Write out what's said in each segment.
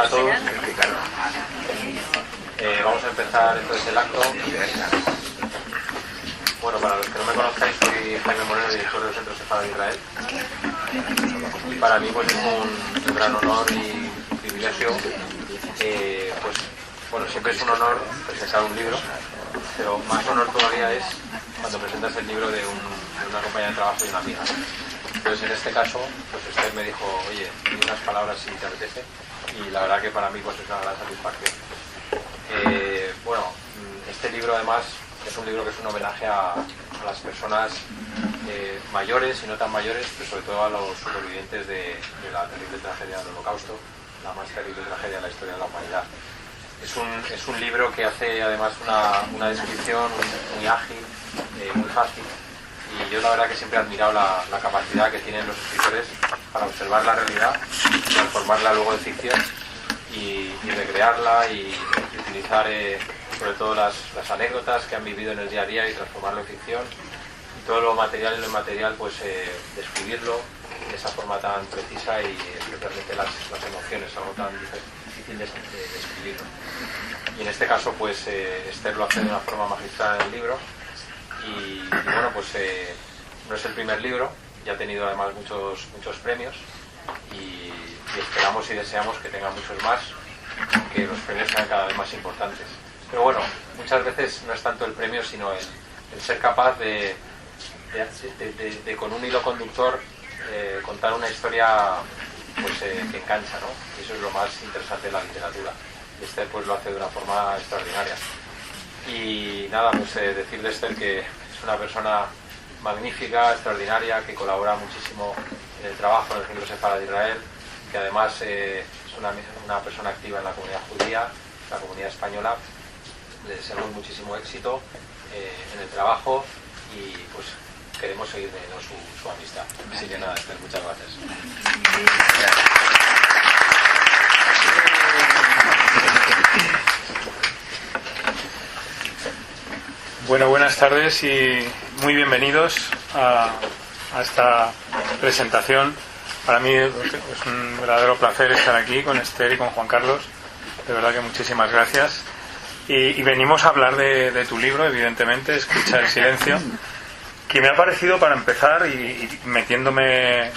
Hola a todos. Vamos a empezar entonces el acto. Bueno, para los que no me conozcáis, soy Jaime Moreno, director del Centro Sefardí de Israel. Y para mí pues, es un gran honor y privilegio. Pues, bueno, siempre es un honor presentar un libro, pero más honor todavía es cuando presentas el libro de una compañía de trabajo y una amiga. Entonces, en este caso, pues usted me dijo, oye, di unas palabras si te apetece, y la verdad que para mí pues es una gran satisfacción. Bueno, este libro además es un libro que es un homenaje a las personas mayores y no tan mayores, pero sobre todo a los supervivientes de la terrible tragedia del Holocausto, la más terrible tragedia de la historia de la humanidad. Es un libro que hace además una descripción muy ágil, muy fácil, y yo la verdad que siempre he admirado la capacidad que tienen los escritores para observar la realidad, transformarla luego en ficción y recrearla y utilizar sobre todo las anécdotas que han vivido en el día a día y transformarlo en ficción, y todo lo material y lo inmaterial pues describirlo de esa forma tan precisa y especialmente las emociones, algo tan difícil de describirlo. Y en este caso pues Esther lo hace de una forma magistral en el libro. Y bueno, pues no es el primer libro, ya ha tenido además muchos premios y esperamos y deseamos que tenga muchos más, que los premios sean cada vez más importantes. Pero bueno, muchas veces no es tanto el premio, sino el ser capaz de con un hilo conductor contar una historia pues, que engancha, ¿no? Y eso es lo más interesante de la literatura. Y Esther pues lo hace de una forma extraordinaria. Y nada, pues decir de Esther que es una persona magnífica, extraordinaria, que colabora muchísimo en el trabajo en el Centro Sefardí de Israel, que además es una persona activa en la comunidad judía, la comunidad española. Le deseamos muchísimo éxito en el trabajo y pues queremos seguir teniendo su amistad. Así que nada, Esther, muchas gracias. Bueno, buenas tardes y muy bienvenidos a esta presentación. Para mí es un verdadero placer estar aquí con Esther y con Juan Carlos. De verdad que muchísimas gracias. Y venimos a hablar de tu libro, evidentemente, Escucha el silencio, que me ha parecido, para empezar y metiéndome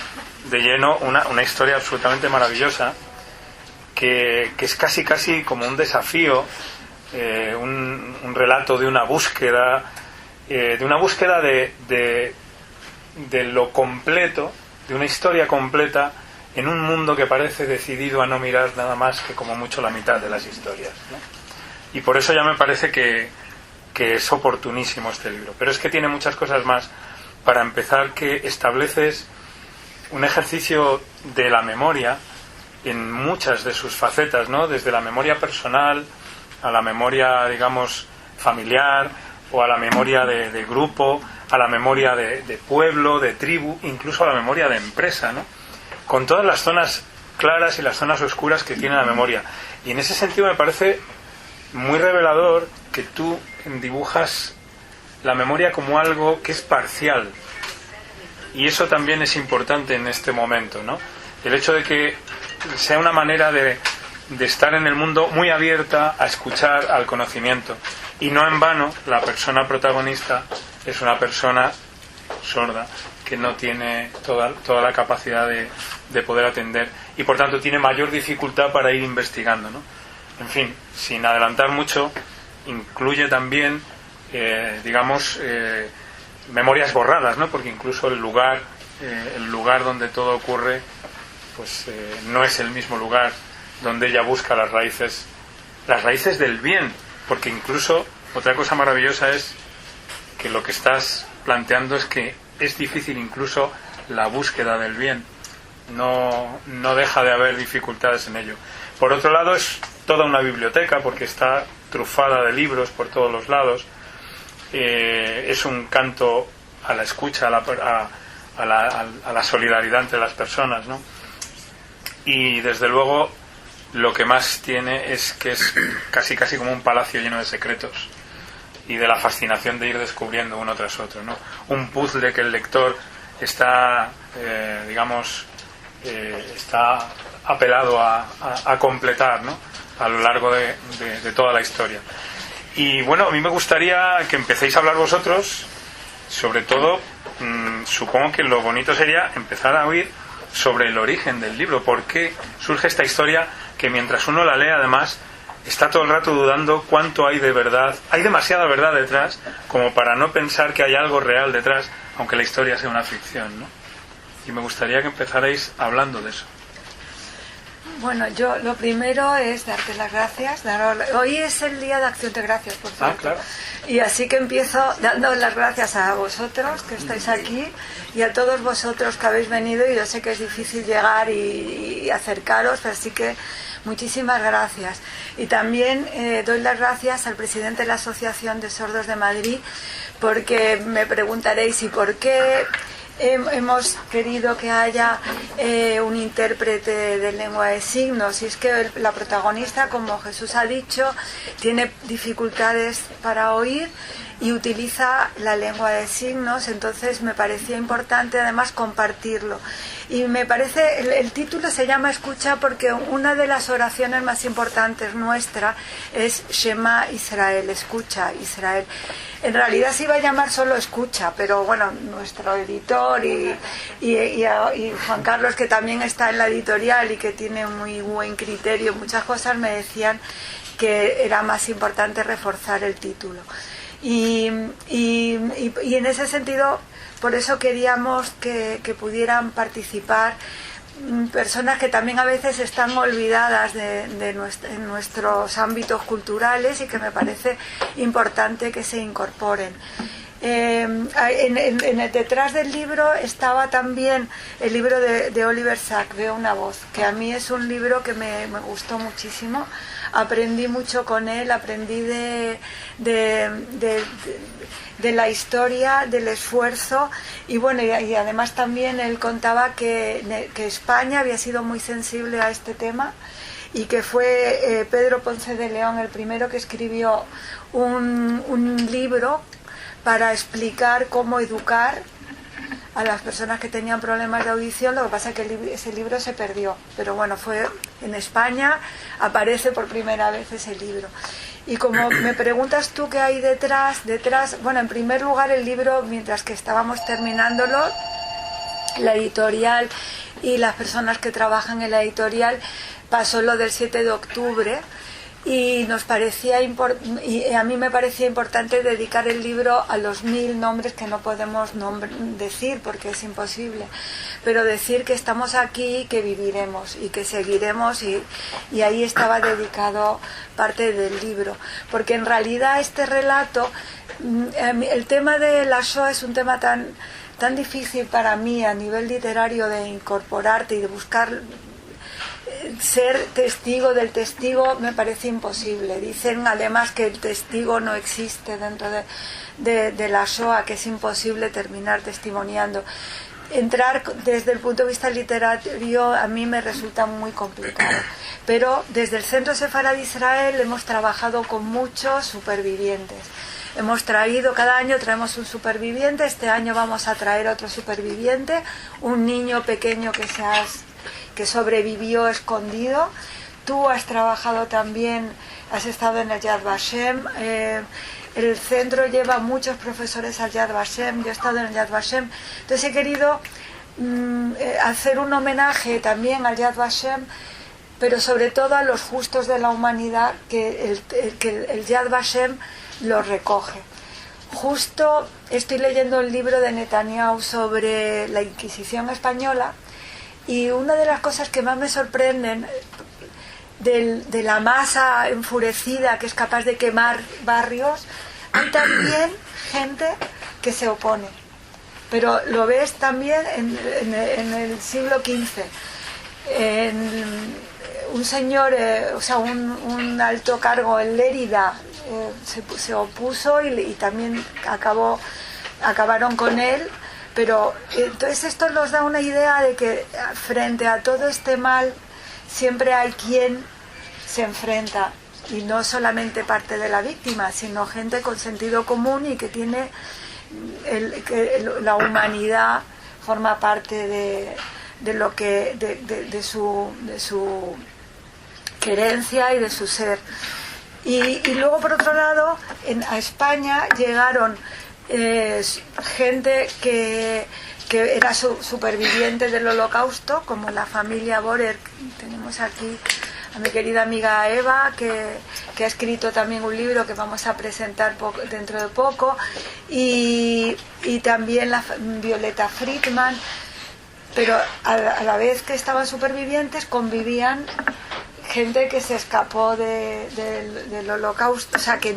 de lleno, una historia absolutamente maravillosa, que es casi como un desafío. Un relato de una búsqueda de lo completo, de una historia completa en un mundo que parece decidido a no mirar nada más que como mucho la mitad de las historias, ¿no? Y por eso ya me parece que es oportunísimo este libro, pero es que tiene muchas cosas más. Para empezar, que estableces un ejercicio de la memoria en muchas de sus facetas, ¿no? Desde la memoria personal a la memoria, digamos, familiar, o a la memoria de grupo, a la memoria de pueblo, de tribu, incluso a la memoria de empresa, ¿no? Con todas las zonas claras y las zonas oscuras que tiene la memoria. Y en ese sentido me parece muy revelador que tú dibujas la memoria como algo que es parcial. Y eso también es importante en este momento, ¿no? El hecho de que sea una manera de estar en el mundo muy abierta a escuchar al conocimiento. Y no en vano, la persona protagonista es una persona sorda que no tiene toda la capacidad de poder atender y por tanto tiene mayor dificultad para ir investigando, ¿no? En fin, sin adelantar mucho, incluye también memorias borradas, ¿no? Porque incluso el lugar donde todo ocurre pues no es el mismo lugar donde ella busca las raíces del bien, porque incluso otra cosa maravillosa es que lo que estás planteando es que es difícil incluso la búsqueda del bien, no deja de haber dificultades en ello. Por otro lado, es toda una biblioteca porque está trufada de libros por todos los lados. Es un canto a la escucha, a la solidaridad entre las personas, ¿no? Y desde luego lo que más tiene es que es casi como un palacio lleno de secretos y de la fascinación de ir descubriendo uno tras otro, ¿no? Un puzzle que el lector está apelado a completar, ¿no?, a lo largo de toda la historia. Y bueno, a mí me gustaría que empecéis a hablar vosotros, sobre todo, supongo que lo bonito sería empezar a oír sobre el origen del libro, por qué surge esta historia que mientras uno la lee, además, está todo el rato dudando cuánto hay de verdad. Hay demasiada verdad detrás como para no pensar que hay algo real detrás, aunque la historia sea una ficción, ¿no? Y me gustaría que empezarais hablando de eso. Bueno, yo lo primero es darte las gracias. Hoy es el día de Acción de Gracias, por cierto. Claro. Y así que empiezo dando las gracias a vosotros que estáis aquí y a todos vosotros que habéis venido. Y yo sé que es difícil llegar y acercaros, así que muchísimas gracias. Y también doy las gracias al presidente de la Asociación de Sordos de Madrid, porque me preguntaréis, ¿y por qué hemos querido que haya un intérprete de lengua de signos? Y es que la protagonista, como Jesús ha dicho, tiene dificultades para oír y utiliza la lengua de signos, entonces me parecía importante además compartirlo. Y me parece, el título se llama Escucha porque una de las oraciones más importantes nuestra es Shema Israel, escucha Israel. En realidad se iba a llamar solo Escucha, pero bueno, nuestro editor y Juan Carlos, que también está en la editorial y que tiene muy buen criterio en muchas cosas, me decían que era más importante reforzar el título. Y en ese sentido, por eso queríamos que pudieran participar personas que también a veces están olvidadas en nuestros ámbitos culturales y que me parece importante que se incorporen. Detrás del libro estaba también el libro de Oliver Sacks, Veo una voz, que a mí es un libro que me gustó muchísimo. Aprendí mucho con él, aprendí de la historia, del esfuerzo, y bueno, y además también él contaba que España había sido muy sensible a este tema y que fue Pedro Ponce de León el primero que escribió un libro para explicar cómo educar a las personas que tenían problemas de audición. Lo que pasa es que ese libro se perdió, pero bueno, fue en España, aparece por primera vez ese libro. Y como me preguntas tú qué hay detrás, bueno, en primer lugar el libro, mientras que estábamos terminándolo, la editorial y las personas que trabajan en la editorial, pasó lo del 7 de octubre, y nos parecía y a mí me parecía importante dedicar el libro a los 1000 nombres que no podemos decir porque es imposible, pero decir que estamos aquí, que viviremos y que seguiremos, y ahí estaba dedicado parte del libro, porque en realidad este relato, el tema de la Shoah es un tema tan difícil para mí a nivel literario de incorporarte y de buscar ser testigo del testigo. Me parece imposible. Dicen además que el testigo no existe dentro de la Shoah, que es imposible terminar testimoniando. Entrar desde el punto de vista literario a mí me resulta muy complicado, pero desde el Centro Sefarad de Israel hemos trabajado con muchos supervivientes. Hemos traído, cada año traemos un superviviente. Este año vamos a traer otro superviviente, un niño pequeño que sobrevivió escondido. Tú has trabajado también, has estado en el Yad Vashem. El centro lleva muchos profesores al Yad Vashem, yo he estado en el Yad Vashem. Entonces he querido hacer un homenaje también al Yad Vashem, pero sobre todo a los justos de la humanidad, que el Yad Vashem los recoge. Justo estoy leyendo el libro de Netanyahu sobre la Inquisición española, y una de las cosas que más me sorprenden de la masa enfurecida que es capaz de quemar barrios, hay también gente que se opone, pero lo ves también en el siglo XV. Un señor, un alto cargo en Lérida se opuso y también acabaron con él. Pero entonces esto nos da una idea de que frente a todo este mal siempre hay quien se enfrenta, y no solamente parte de la víctima, sino gente con sentido común y que tiene que la humanidad forma parte de su querencia y de su ser. Y luego, por otro lado, a España llegaron gente que era superviviente del Holocausto, como la familia Borer. Tenemos aquí a mi querida amiga Eva, que ha escrito también un libro que vamos a presentar dentro de poco, y también la Violeta Friedman. Pero a la vez que estaban supervivientes, convivían gente que se escapó del Holocausto, o sea, que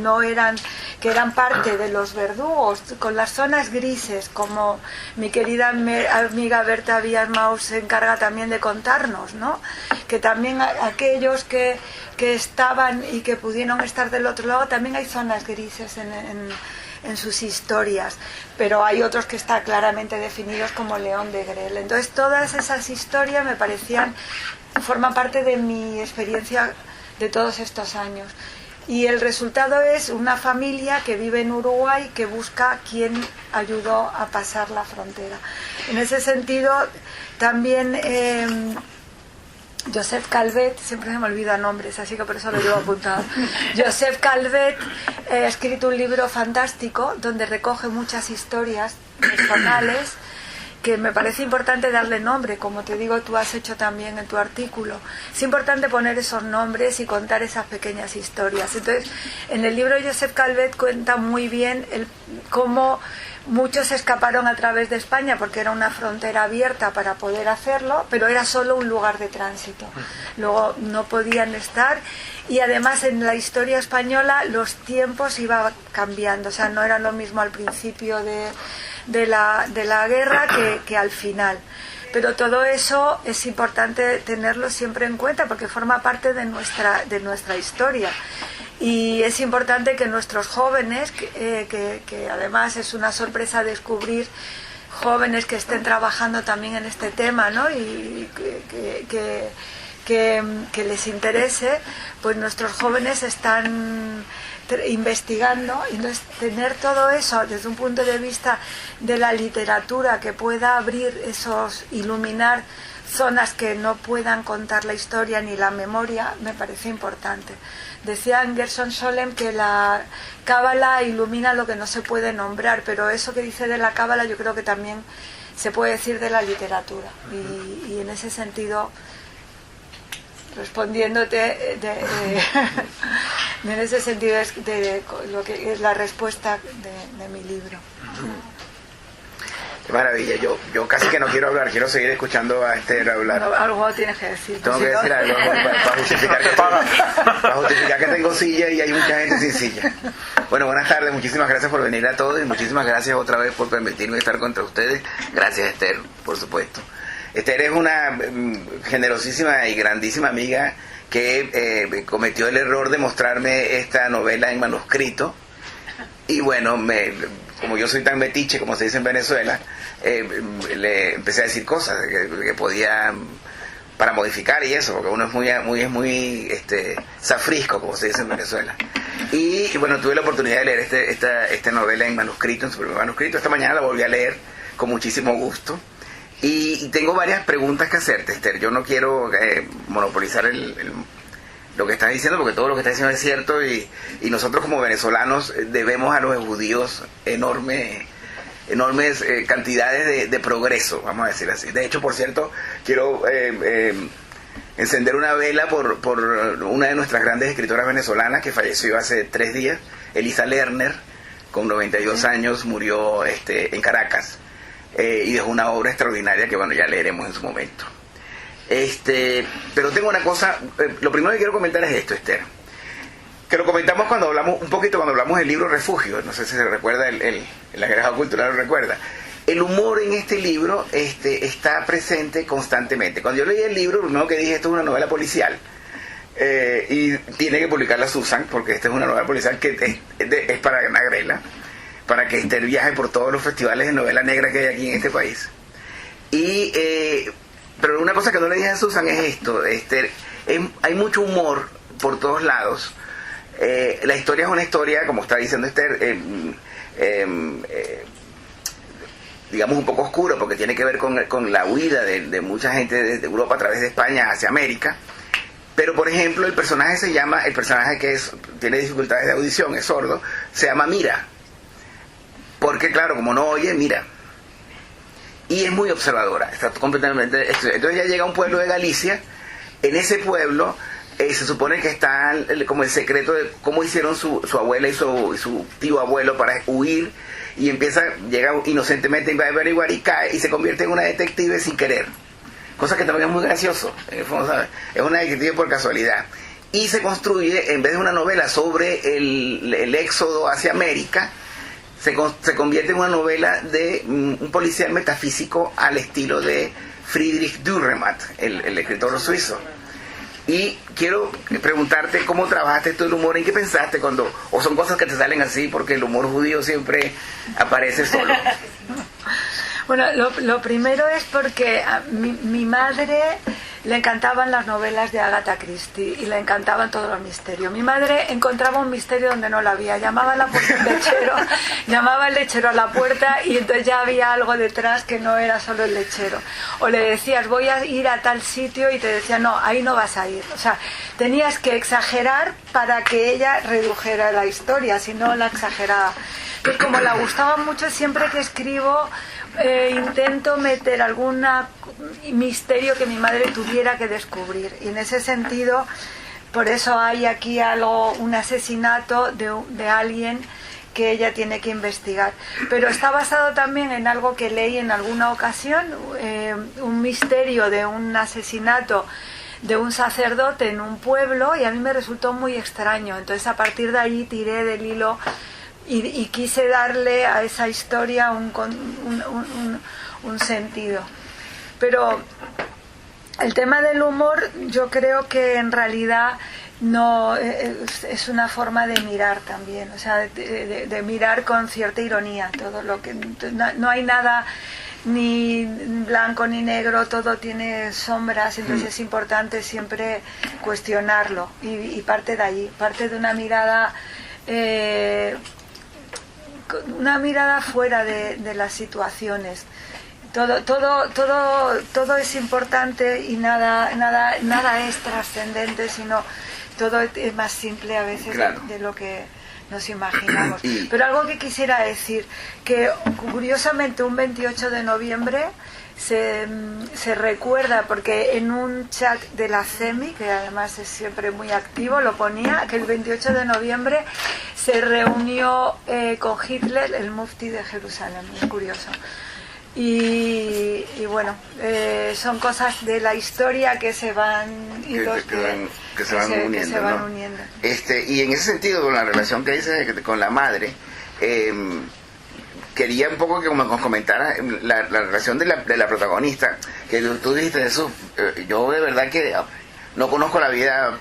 eran parte de los verdugos, con las zonas grises, como mi querida amiga Berta Villasmaus se encarga también de contarnos, ¿no? Que también aquellos que estaban y que pudieron estar del otro lado, también hay zonas grises en sus historias, pero hay otros que están claramente definidos como León de Grel. Entonces todas esas historias me parecían, forman parte de mi experiencia de todos estos años, y el resultado es una familia que vive en Uruguay que busca quién ayudó a pasar la frontera. En ese sentido también Joseph Calvet, siempre se me olvidan nombres, así que por eso lo llevo apuntado. Joseph Calvet ha escrito un libro fantástico donde recoge muchas historias personales que me parece importante darle nombre, como te digo, tú has hecho también en tu artículo. Es importante poner esos nombres y contar esas pequeñas historias. Entonces, en el libro Joseph Calvet cuenta muy bien cómo muchos escaparon a través de España porque era una frontera abierta para poder hacerlo, pero era solo un lugar de tránsito. Luego no podían estar, y además en la historia española los tiempos iban cambiando, o sea, no era lo mismo al principio de la guerra que al final. Pero todo eso es importante tenerlo siempre en cuenta porque forma parte de nuestra historia. Y es importante que nuestros jóvenes, que además es una sorpresa descubrir jóvenes que estén trabajando también en este tema, ¿no? Y que les interese, pues nuestros jóvenes están investigando, y entonces tener todo eso desde un punto de vista de la literatura que pueda abrir iluminar zonas que no puedan contar la historia ni la memoria, me parece importante. Decía Gershom Scholem que la cábala ilumina lo que no se puede nombrar, pero eso que dice de la cábala yo creo que también se puede decir de la literatura, y en ese sentido, respondiéndote en ese sentido es de lo que es la respuesta de mi libro. Qué maravilla, yo casi que no quiero hablar, quiero seguir escuchando a Esther hablar. No, algo tienes que decir. Tengo que decir algo para justificar que tengo silla y hay mucha gente sin silla. Bueno, buenas tardes, muchísimas gracias por venir a todos y muchísimas gracias otra vez por permitirme estar contra ustedes. Gracias, Esther, por supuesto. Esther es una generosísima y grandísima amiga que cometió el error de mostrarme esta novela en manuscrito, y bueno, como yo soy tan metiche, como se dice en Venezuela, le empecé a decir cosas que podía para modificar y eso, porque uno es muy zafrisco, como se dice en Venezuela. Y bueno, tuve la oportunidad de leer esta novela en manuscrito, en su primer manuscrito. Esta mañana la volví a leer con muchísimo gusto. Y tengo varias preguntas que hacerte, Esther. Yo no quiero monopolizar lo que estás diciendo, porque todo lo que estás diciendo es cierto, y nosotros como venezolanos debemos a los judíos enormes cantidades de progreso, vamos a decir así. De hecho, por cierto, quiero encender una vela por una de nuestras grandes escritoras venezolanas que falleció hace 3 días, Elisa Lerner, con 92 años, murió en Caracas. Y dejó una obra extraordinaria que bueno, ya leeremos en su momento. Pero tengo una cosa, lo primero que quiero comentar es esto, Esther, que lo comentamos cuando hablamos del libro Refugio. No sé si se recuerda, el agregado cultural lo recuerda. El humor en este libro está presente constantemente. Cuando yo leí el libro, lo primero que dije, esto es una novela policial, y tiene que publicarla Susan, porque esta es una novela policial que es para Ana Grela, para que Esther viaje por todos los festivales de novela negra que hay aquí en este país. Pero una cosa que no le dije a Susan es esto, Esther, hay mucho humor por todos lados. La historia es una historia, como está diciendo Esther, digamos, un poco oscuro, porque tiene que ver con la huida de mucha gente desde Europa a través de España hacia América. Pero, por ejemplo, el personaje que tiene dificultades de audición, es sordo, se llama Mira. Porque, claro, como no oye, mira. Y es muy observadora, está completamente... Entonces ella llega a un pueblo de Galicia. En ese pueblo se supone que está como el secreto de cómo hicieron su abuela y su tío abuelo para huir. Y llega inocentemente a averiguar y cae y se convierte en una detective sin querer. Cosa que también es muy gracioso. Es una detective por casualidad. Y se construye, en vez de una novela sobre el éxodo hacia América, se convierte en una novela de un policial metafísico al estilo de Friedrich Dürrenmatt, el escritor suizo. Y quiero preguntarte cómo trabajaste tú el humor, en qué pensaste o son cosas que te salen así porque el humor judío siempre aparece solo. Bueno, lo primero es porque a mi madre le encantaban las novelas de Agatha Christie y le encantaban todos los misterios. Mi madre encontraba un misterio donde no lo había, llamaba el lechero a la puerta y entonces ya había algo detrás que no era solo el lechero. O le decías, voy a ir a tal sitio y te decía, no, ahí no vas a ir. O sea, tenías que exagerar para que ella redujera la historia, si no la exageraba. Entonces, como le gustaba mucho, siempre que escribo intento meter algún misterio que mi madre tuviera que descubrir, y en ese sentido por eso hay aquí un asesinato de alguien que ella tiene que investigar, pero está basado también en algo que leí en alguna ocasión, un misterio de un asesinato de un sacerdote en un pueblo, y a mí me resultó muy extraño. Entonces a partir de ahí tiré del hilo y quise darle a esa historia un sentido. Pero el tema del humor, yo creo que en realidad no es una forma de mirar también, o sea, de mirar con cierta ironía todo lo que no hay nada ni blanco ni negro, todo tiene sombras, entonces es importante siempre cuestionarlo, y parte de ahí, parte de una mirada fuera de las situaciones. Todo es importante y nada es trascendente, sino todo es más simple a veces, claro, de lo que nos imaginamos. Pero algo que quisiera decir, que curiosamente un 28 de noviembre se recuerda, porque en un chat de la CEMI, que además es siempre muy activo, lo ponía, que el 28 de noviembre se reunió con Hitler el mufti de Jerusalén. Es curioso. Y bueno, son cosas de la historia que se van uniendo. Y en ese sentido, con la relación que dices con la madre, quería un poco que nos comentara la relación de la protagonista, que tú dijiste eso. Yo de verdad que no conozco la vida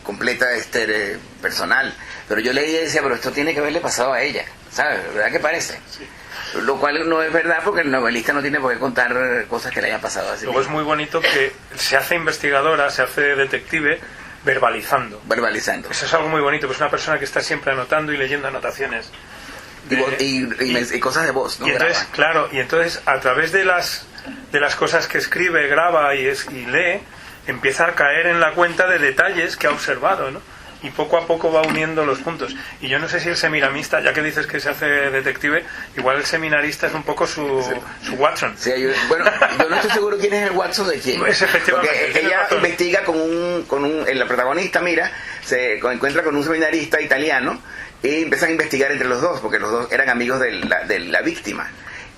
completa de Esther personal, pero yo leía y decía, pero esto tiene que haberle pasado a ella, ¿sabes? ¿Verdad que parece? Sí. Lo cual no es verdad, porque el novelista no tiene por qué contar cosas que le hayan pasado así. Luego es muy bonito que se hace investigadora, se hace detective verbalizando. Eso es algo muy bonito, pues es una persona que está siempre anotando y leyendo anotaciones. Y cosas de voz, ¿no? Y entonces, claro, y entonces a través de las cosas que escribe, graba y lee, empieza a caer en la cuenta de detalles que ha observado, ¿no? Y poco a poco va uniendo los puntos. Y yo no sé si el semiramista, ya que dices que se hace detective, igual el seminarista es un poco su Watson. Sí, yo no estoy seguro quién es el Watson de quién. Pues efectivamente, porque ella investiga la protagonista, se encuentra con un seminarista italiano y empiezan a investigar entre los dos, porque los dos eran amigos de la víctima.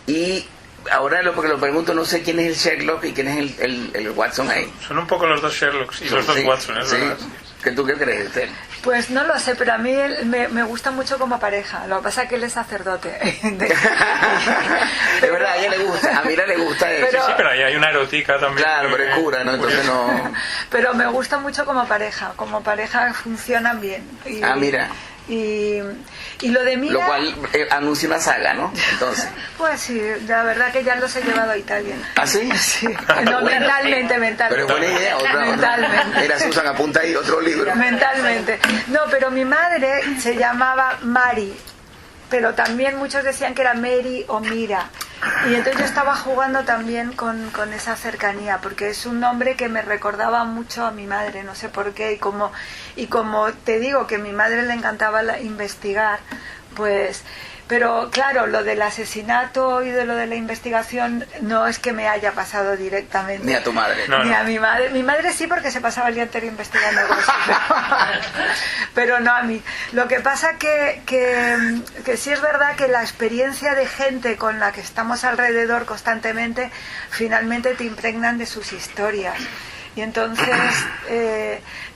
Y ahora porque lo pregunto, no sé quién es el Sherlock y quién es el Watson ahí. Son un poco los dos Sherlocks y los dos Watson, ¿es verdad? ¿Tú qué crees, Esther? Pues no lo sé, pero a mí me gusta mucho como pareja. Lo que pasa es que él es sacerdote. De verdad, a ella le gusta, a Mira le gusta eso. Sí, pero ahí hay una erótica también. Claro, pero es cura, ¿no? Entonces no... Pero me gusta mucho como pareja funcionan bien. Mira. Y lo de Mira... Lo cual anuncia una saga, ¿no? Entonces. Pues sí, la verdad que ya los he llevado a Italia. ¿Ah, sí? Sí. No, mentalmente. Pero buena idea, mentalmente. Era Susan, apunta ahí otro libro. Mentalmente. No, pero mi madre se llamaba Mari, pero también muchos decían que era Mary o Mira. Y entonces yo estaba jugando también con esa cercanía, porque es un nombre que me recordaba mucho a mi madre, no sé por qué, y como te digo que a mi madre le encantaba investigar, pues... Pero claro, lo del asesinato y de lo de la investigación no es que me haya pasado directamente. Ni a tu madre. Ni a mi madre. Mi madre sí, porque se pasaba el día entero investigando cosas. Pero no a mí. Lo que pasa que sí es verdad que la experiencia de gente con la que estamos alrededor constantemente, finalmente te impregnan de sus historias. Y entonces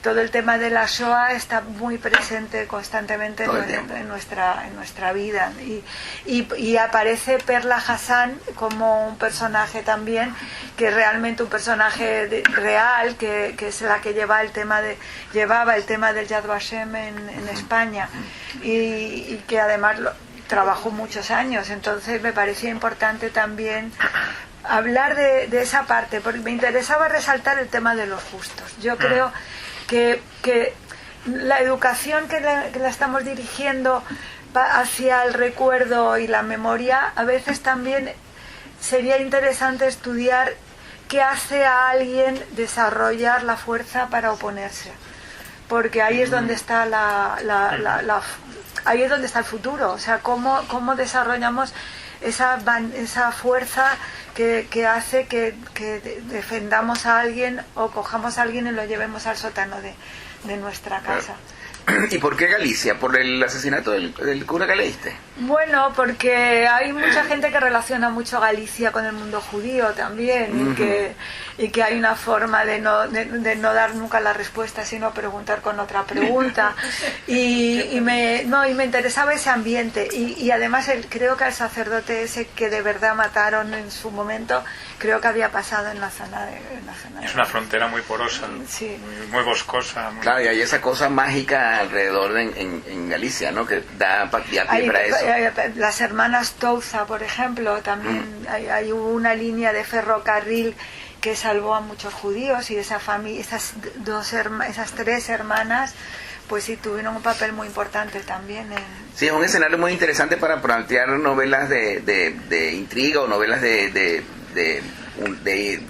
todo el tema de la Shoah está muy presente constantemente en nuestra vida. Y aparece Perla Hassan como un personaje también, que es realmente un personaje real, que es la que llevaba el tema del Yad Vashem en España, y que además trabajó muchos años. Entonces me parecía importante también hablar de esa parte, porque me interesaba resaltar el tema de los justos. Yo creo que la educación que la estamos dirigiendo hacia el recuerdo y la memoria, a veces también sería interesante estudiar qué hace a alguien desarrollar la fuerza para oponerse, porque ahí es donde está ahí es donde está el futuro. O sea, cómo desarrollamos esa fuerza que hace que defendamos a alguien o cojamos a alguien y lo llevemos al sótano de nuestra casa. ¿Y por qué Galicia? ¿Por el asesinato del cura que leíste? Bueno, porque hay mucha gente que relaciona mucho Galicia con el mundo judío también, y que hay una forma de no dar nunca la respuesta, sino preguntar con otra pregunta. Y me interesaba ese ambiente. Y además creo que al sacerdote ese que de verdad mataron en su momento, creo que había pasado en la zona de es una frontera muy porosa, sí, muy boscosa. Claro, y hay esa cosa mágica alrededor en Galicia, ¿no? Que da pie para eso. Las hermanas Touza, por ejemplo, también hay una línea de ferrocarril que salvó a muchos judíos, y esa familia, esas tres hermanas, pues sí tuvieron un papel muy importante también. Sí, es un escenario muy interesante para plantear novelas de intriga o novelas de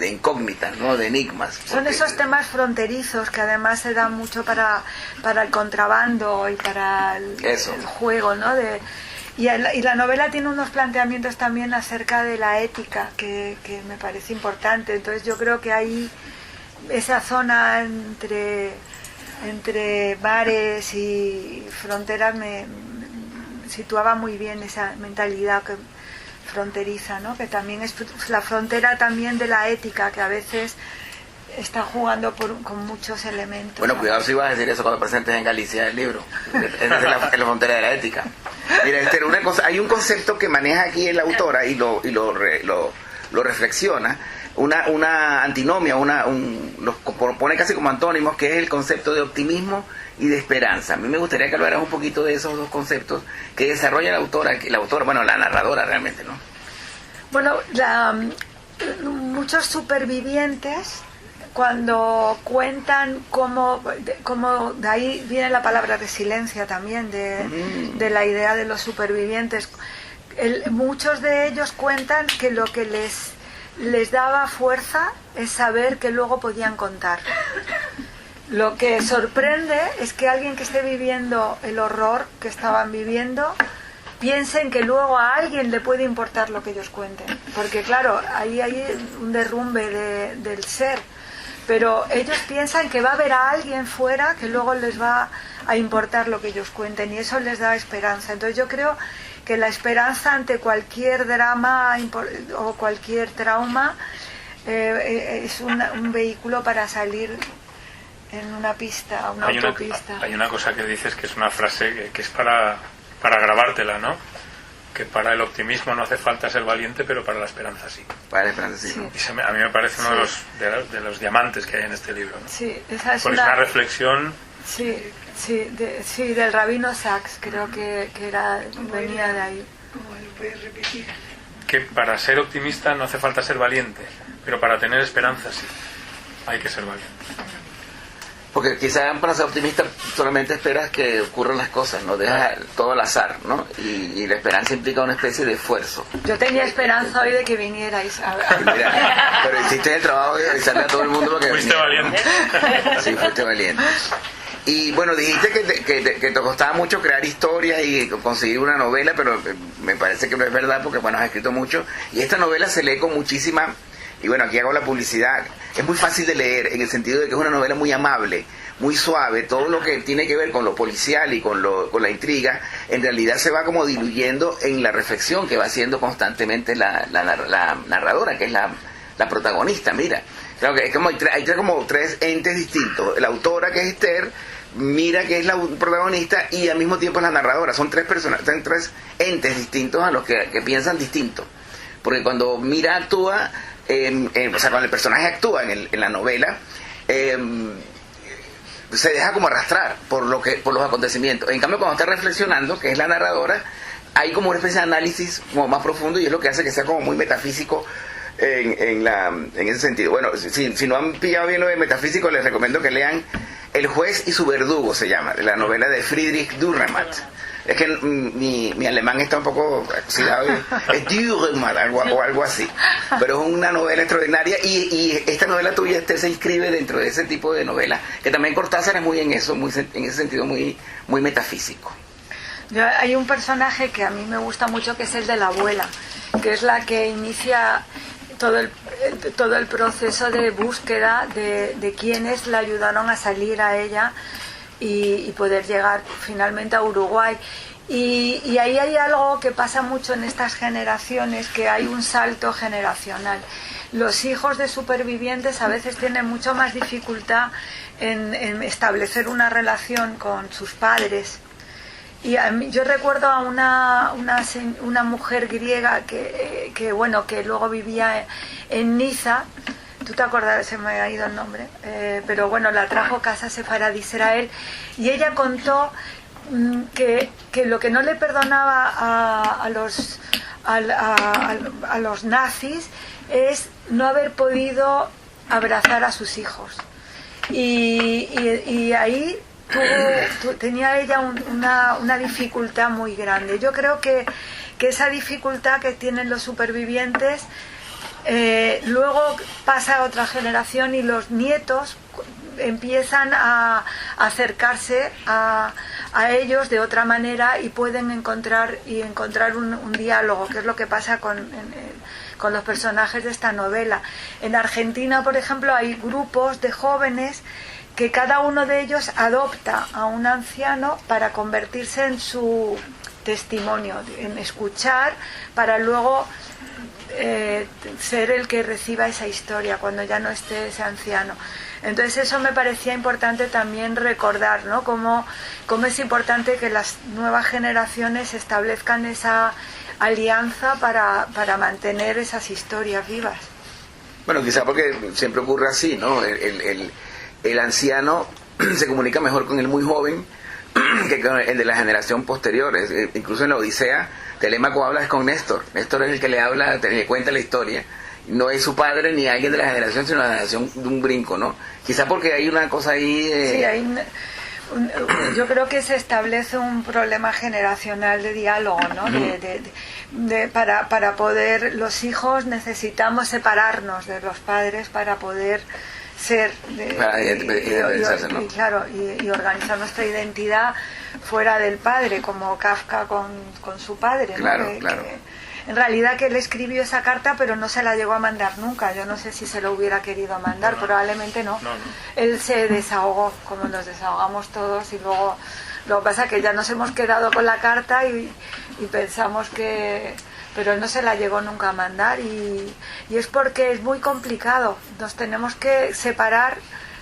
incógnitas, ¿no? De enigmas. Son esos temas fronterizos que además se dan mucho para el contrabando y para el juego, ¿no? Y la novela tiene unos planteamientos también acerca de la ética que me parece importante. Entonces yo creo que ahí esa zona entre mares y fronteras me situaba muy bien esa mentalidad fronteriza, ¿no? Que también es la frontera también de la ética, que a veces está jugando con muchos elementos. Bueno, cuidado si vas a decir eso cuando presentes en Galicia el libro. Es la frontera de la ética. Mira, Esther, una cosa, hay un concepto que maneja aquí la autora y lo reflexiona, una antinomia, los pone casi como antónimos, que es el concepto de optimismo y de esperanza. A mí me gustaría que hablaras un poquito de esos dos conceptos que desarrolla la autora, bueno, la narradora realmente, ¿no? Bueno, muchos supervivientes, cuando cuentan cómo de ahí viene la palabra resiliencia también, de la idea de los supervivientes. Muchos de ellos cuentan que lo que les daba fuerza es saber que luego podían contar. Lo que sorprende es que alguien que esté viviendo el horror que estaban viviendo piensen que luego a alguien le puede importar lo que ellos cuenten, porque claro, ahí hay un derrumbe del ser, pero ellos piensan que va a haber a alguien fuera que luego les va a importar lo que ellos cuenten, y eso les da esperanza. Entonces yo creo que la esperanza ante cualquier drama o cualquier trauma es un vehículo para salir en una pista, una autopista. Hay una cosa que dices que es una frase que es para grabártela, ¿no? Que para el optimismo no hace falta ser valiente, pero para la esperanza sí. Para la esperanza sí. Sí. Y a mí me parece uno de los diamantes que hay en este libro, ¿no? Sí, esa es porque es una reflexión. Sí, del rabino Sachs, creo que venía de ahí. ¿Cómo lo puedes repetir? Que para ser optimista no hace falta ser valiente, pero para tener esperanza sí, hay que ser valiente. Porque quizás para ser optimista solamente esperas que ocurran las cosas, no dejas todo al azar, ¿no? Y la esperanza implica una especie de esfuerzo. Yo tenía esperanza hoy de que vinierais a ver. Mira, pero hiciste el trabajo de avisarle a todo el mundo porque Fuiste valiente. Sí, fuiste valiente. Y bueno, dijiste que te costaba mucho crear historias y conseguir una novela, pero me parece que no es verdad porque bueno, has escrito mucho. Y esta novela se lee con muchísima... Y bueno, aquí hago la publicidad. Es muy fácil de leer en el sentido de que es una novela muy amable, muy suave. Todo lo que tiene que ver con lo policial y con la intriga, en realidad se va como diluyendo en la reflexión que va haciendo constantemente la narradora, que es la protagonista. Mira, claro que es como hay como tres entes distintos. La autora, que es Esther, Mira, que es la protagonista, y al mismo tiempo es la narradora. Son tres personas, son tres entes distintos a los que piensan distinto. Porque cuando Mira actúa... o sea, cuando el personaje actúa en la novela, se deja como arrastrar por los acontecimientos. En cambio, cuando está reflexionando, que es la narradora, hay como una especie de análisis como más profundo, y es lo que hace que sea como muy metafísico en ese sentido. Bueno, si no han pillado bien lo de metafísico, les recomiendo que lean El juez y su verdugo, se llama, la novela de Friedrich Dürrenmatt. Es que mi alemán está un poco oxidado, es Dürrenmatt o algo así, pero es una novela extraordinaria, y esta novela tuya, Esther, se inscribe dentro de ese tipo de novela, que también Cortázar es muy en eso, en ese sentido muy metafísico. Hay un personaje que a mí me gusta mucho, que es el de la abuela, que es la que inicia todo el proceso de búsqueda de quienes la ayudaron a salir a ella y poder llegar finalmente a Uruguay. Y ahí hay algo que pasa mucho en estas generaciones, que hay un salto generacional. Los hijos de supervivientes a veces tienen mucho más dificultad en establecer una relación con sus padres. Y yo recuerdo a una mujer griega que luego vivía en Niza. Tú te acordarás, se me ha ido el nombre, pero bueno, la trajo Casa Sefaradí Israel, y ella contó que lo que no le perdonaba a los nazis es no haber podido abrazar a sus hijos. Y ahí tenía ella una dificultad muy grande. Yo creo que esa dificultad que tienen los supervivientes luego pasa a otra generación, y los nietos empiezan a acercarse a ellos de otra manera, y pueden encontrar un diálogo, que es lo que pasa con los personajes de esta novela. En Argentina, por ejemplo, hay grupos de jóvenes que cada uno de ellos adopta a un anciano para convertirse en su testimonio, en escuchar, para luego ser el que reciba esa historia cuando ya no esté ese anciano. Entonces eso me parecía importante también recordar, ¿no? Cómo es importante que las nuevas generaciones establezcan esa alianza para mantener esas historias vivas. Bueno, quizá porque siempre ocurre así, ¿no? El anciano se comunica mejor con el muy joven que con el de la generación posterior. Incluso en la Odisea, Telémaco habla con Néstor. Néstor es el que le habla, le cuenta la historia. No es su padre ni alguien de la generación, sino la generación de un brinco, ¿no? Quizá porque hay una cosa ahí... Sí, yo creo que se establece un problema generacional de diálogo, ¿no? Para poder... Los hijos necesitamos separarnos de los padres para poder ser y organizar nuestra identidad fuera del padre, como Kafka con su padre, claro, ¿no? claro. En realidad que él escribió esa carta, pero no se la llegó a mandar nunca. Yo no sé si se lo hubiera querido mandar, probablemente no. Él se desahogó, como nos desahogamos todos, y luego lo que pasa es que ya nos hemos quedado con la carta y pensamos que... Pero él no se la llegó nunca a mandar, y es porque es muy complicado. Nos tenemos que separar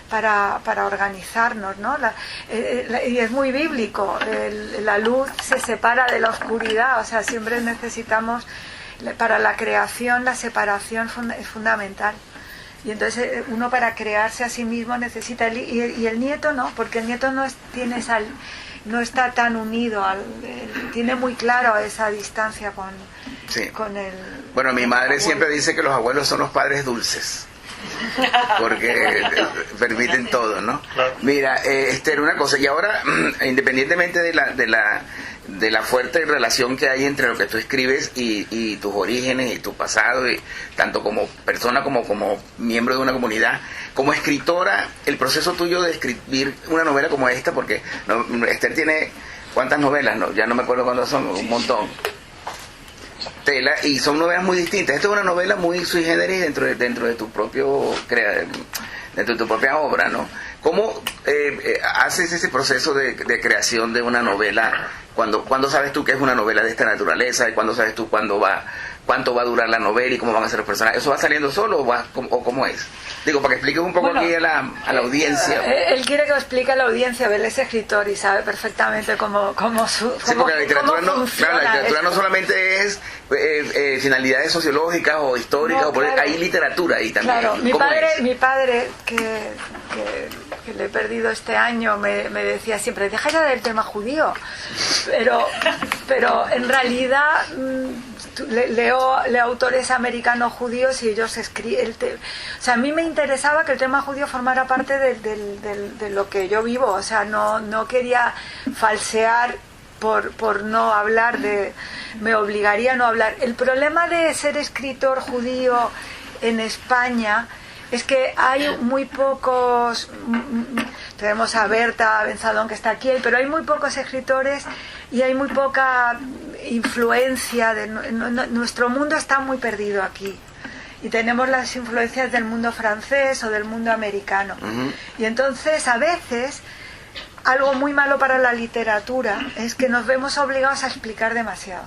para organizarnos, ¿no? Y es muy bíblico, la luz se separa de la oscuridad, o sea, siempre necesitamos, para la creación, la separación es fundamental. Y entonces uno, para crearse a sí mismo, necesita y el nieto no, porque el nieto no está tan unido, tiene muy claro esa distancia con el... Bueno, mi madre siempre dice que los abuelos son los padres dulces. porque permiten todo, ¿no? Claro. Mira, Esther, una cosa, y ahora, independientemente de la fuerte relación que hay entre lo que tú escribes y tus orígenes y tu pasado, y tanto como persona como miembro de una comunidad, como escritora, el proceso tuyo de escribir una novela como esta, porque Esther tiene ¿cuántas novelas? No, ya no me acuerdo cuántas son, un montón. Tela, y son novelas muy distintas. Esta es una novela muy sui generis dentro de tu propio dentro de tu propia obra, ¿no? ¿Cómo haces ese proceso de creación de una novela? ¿Cuándo sabes tú que es una novela de esta naturaleza? ¿Y cuándo sabes tú cuánto va a durar la novela y cómo van a ser los personajes? ¿Eso va saliendo solo o cómo es? Digo, para que expliques un poco aquí a la audiencia. Él quiere que lo explique a la audiencia, él es escritor y sabe perfectamente cómo Sí, porque la literatura no solamente es finalidades sociológicas o históricas, no, claro. Hay literatura ahí también. Claro, mi padre que le he perdido este año, me decía siempre, deja ya del tema judío, pero en realidad leo autores americanos judíos y ellos escriben, o sea, a mí me interesaba que el tema judío formara parte de lo que yo vivo, o sea, no quería falsear por no hablar me obligaría a no hablar. El problema de ser escritor judío en España es que hay muy pocos, tenemos a Berta Benzalón que está aquí, pero hay muy pocos escritores y hay muy poca influencia, nuestro mundo está muy perdido aquí. Y tenemos las influencias del mundo francés o del mundo americano. Uh-huh. Y entonces a veces algo muy malo para la literatura es que nos vemos obligados a explicar demasiado.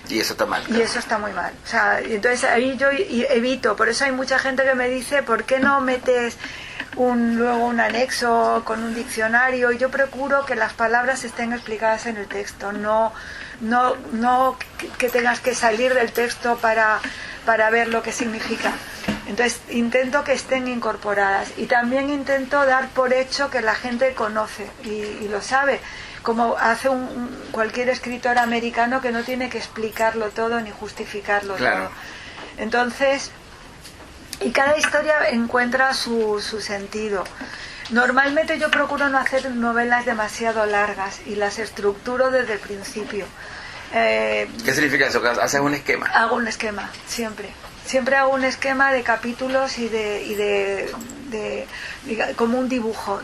Y eso está mal. Claro. Y eso está muy mal. O sea, entonces ahí yo evito. Por eso hay mucha gente que me dice, ¿por qué no metes luego un anexo con un diccionario? Y yo procuro que las palabras estén explicadas en el texto. No que tengas que salir del texto para ver lo que significa. Entonces intento que estén incorporadas. Y también intento dar por hecho que la gente conoce y lo sabe. Como hace cualquier escritor americano que no tiene que explicarlo todo ni justificarlo todo. Entonces, y cada historia encuentra su sentido. Normalmente yo procuro no hacer novelas demasiado largas y las estructuro desde el principio. ¿Qué significa eso? ¿Haces un esquema? Hago un esquema, siempre. Siempre hago un esquema de capítulos y como un dibujo.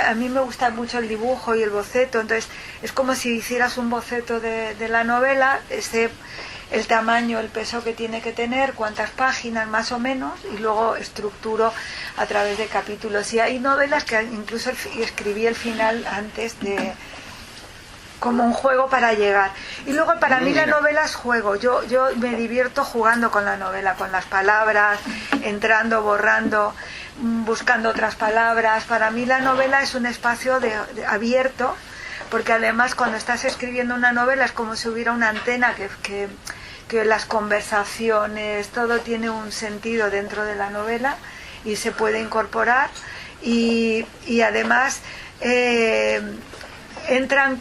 A mí me gusta mucho el dibujo y el boceto, entonces es como si hicieras un boceto de la novela, el tamaño, el peso que tiene que tener, cuántas páginas más o menos, y luego estructuro a través de capítulos. Y hay novelas que incluso escribí el final antes como un juego para llegar. Y luego para mí la novela es juego. Yo me divierto jugando con la novela, con las palabras, entrando, borrando, buscando otras palabras. Para mí la novela es un espacio abierto, porque además cuando estás escribiendo una novela es como si hubiera una antena que las conversaciones, todo tiene un sentido dentro de la novela y se puede incorporar y además entran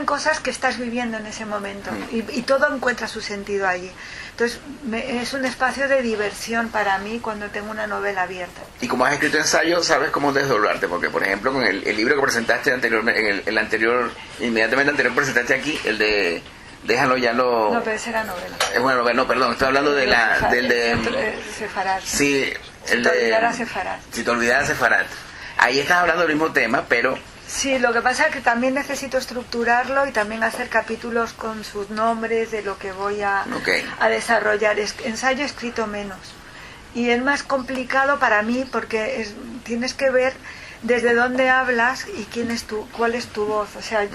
cosas que estás viviendo en ese momento y todo encuentra su sentido allí. Entonces es un espacio de diversión para mí cuando tengo una novela abierta. Y como has escrito ensayo, sabes cómo desdoblarte, porque por ejemplo con el libro que presentaste anteriormente, el anterior, inmediatamente anterior presentaste aquí, el de Déjalo ya lo... No, pero esa era novela. Es una novela, no, perdón, estoy hablando del de... Sefarad. Sí, el de... Si te olvidaras Sefarad. Si te olvidaras Sefarad. Ahí estás hablando del mismo tema, pero... Sí, lo que pasa es que también necesito estructurarlo y también hacer capítulos con sus nombres de lo que voy a desarrollar. Ensayo escrito menos. Y es más complicado para mí porque tienes que ver desde dónde hablas y quién es cuál es tu voz. O sea,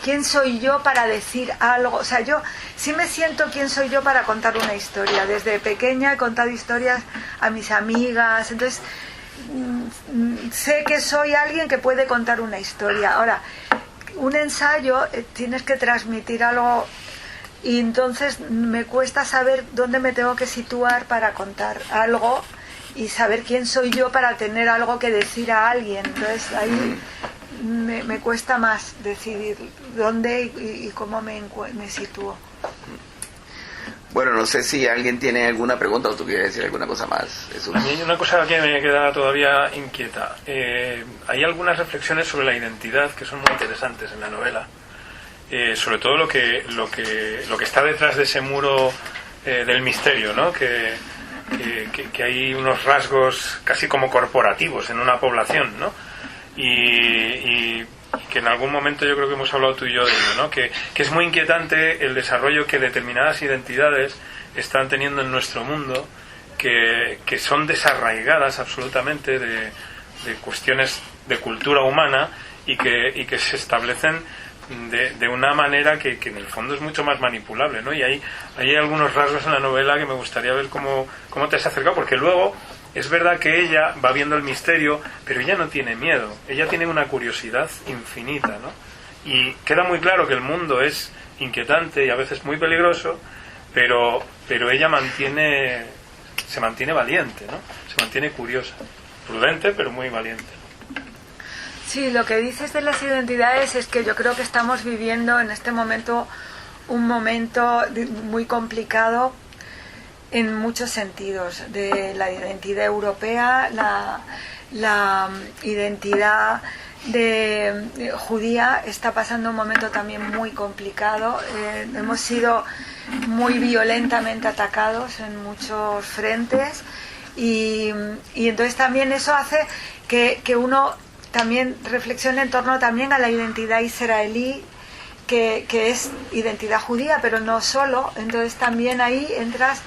quién soy yo para decir algo. O sea, yo sí me siento quién soy yo para contar una historia. Desde pequeña he contado historias a mis amigas. Entonces... sé que soy alguien que puede contar una historia. Ahora, un ensayo tienes que transmitir algo y entonces me cuesta saber dónde me tengo que situar para contar algo y saber quién soy yo para tener algo que decir a alguien. Entonces ahí me cuesta más decidir dónde y cómo me sitúo. Bueno, no sé si alguien tiene alguna pregunta o tú quieres decir alguna cosa más. Jesús. A mí hay una cosa que me queda todavía inquieta. Hay algunas reflexiones sobre la identidad que son muy interesantes en la novela. Sobre todo lo que está detrás de ese muro del misterio, ¿no? Que hay unos rasgos casi como corporativos en una población, ¿no? Y que en algún momento yo creo que hemos hablado tú y yo de ello, ¿no? Que es muy inquietante el desarrollo que determinadas identidades están teniendo en nuestro mundo, que son desarraigadas absolutamente de cuestiones de cultura humana y que se establecen de una manera que en el fondo es mucho más manipulable, ¿no? Y hay algunos rasgos en la novela que me gustaría ver cómo te has acercado, porque luego es verdad que ella va viendo el misterio, pero ella no tiene miedo, ella tiene una curiosidad infinita, ¿no? Y queda muy claro que el mundo es inquietante y a veces muy peligroso, pero ella se mantiene valiente, ¿no? Se mantiene curiosa, prudente, pero muy valiente. Sí, lo que dices de las identidades es que yo creo que estamos viviendo en este momento un momento muy complicado en muchos sentidos, de la identidad europea, la identidad judía está pasando un momento también muy complicado. Hemos sido muy violentamente atacados en muchos frentes y entonces también eso hace que uno también reflexione en torno también a la identidad israelí, que es identidad judía, pero no solo. Entonces también ahí entras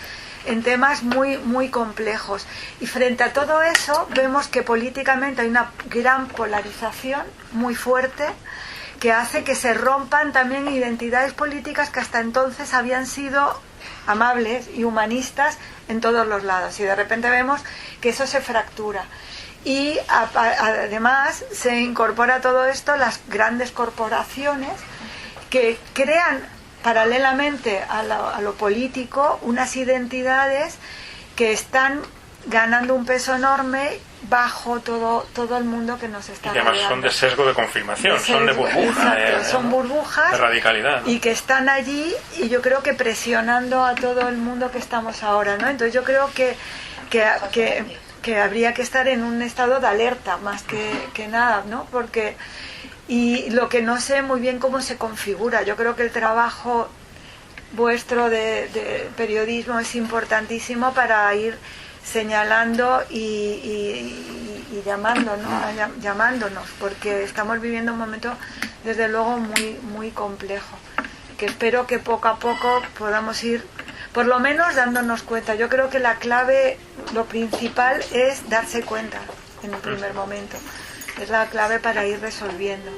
en temas muy, muy complejos. Y frente a todo eso vemos que políticamente hay una gran polarización muy fuerte que hace que se rompan también identidades políticas que hasta entonces habían sido amables y humanistas en todos los lados. Y de repente vemos que eso se fractura. Y además se incorpora a todo esto las grandes corporaciones que crean paralelamente a lo político unas identidades que están ganando un peso enorme bajo todo el mundo que nos está rodeando. Y además son de sesgo de confirmación, son de burbuja, exacto, son burbujas de radicalidad, ¿no? Y que están allí y yo creo que presionando a todo el mundo que estamos ahora, ¿no? Entonces yo creo que habría que estar en un estado de alerta más que nada, ¿no? Porque y lo que no sé muy bien cómo se configura. Yo creo que el trabajo vuestro de periodismo es importantísimo para ir señalando y llamándonos, porque estamos viviendo un momento desde luego muy, muy complejo, que espero que poco a poco podamos ir por lo menos dándonos cuenta. Yo creo que la clave, lo principal es darse cuenta en un primer momento. Es la clave para ir resolviendo.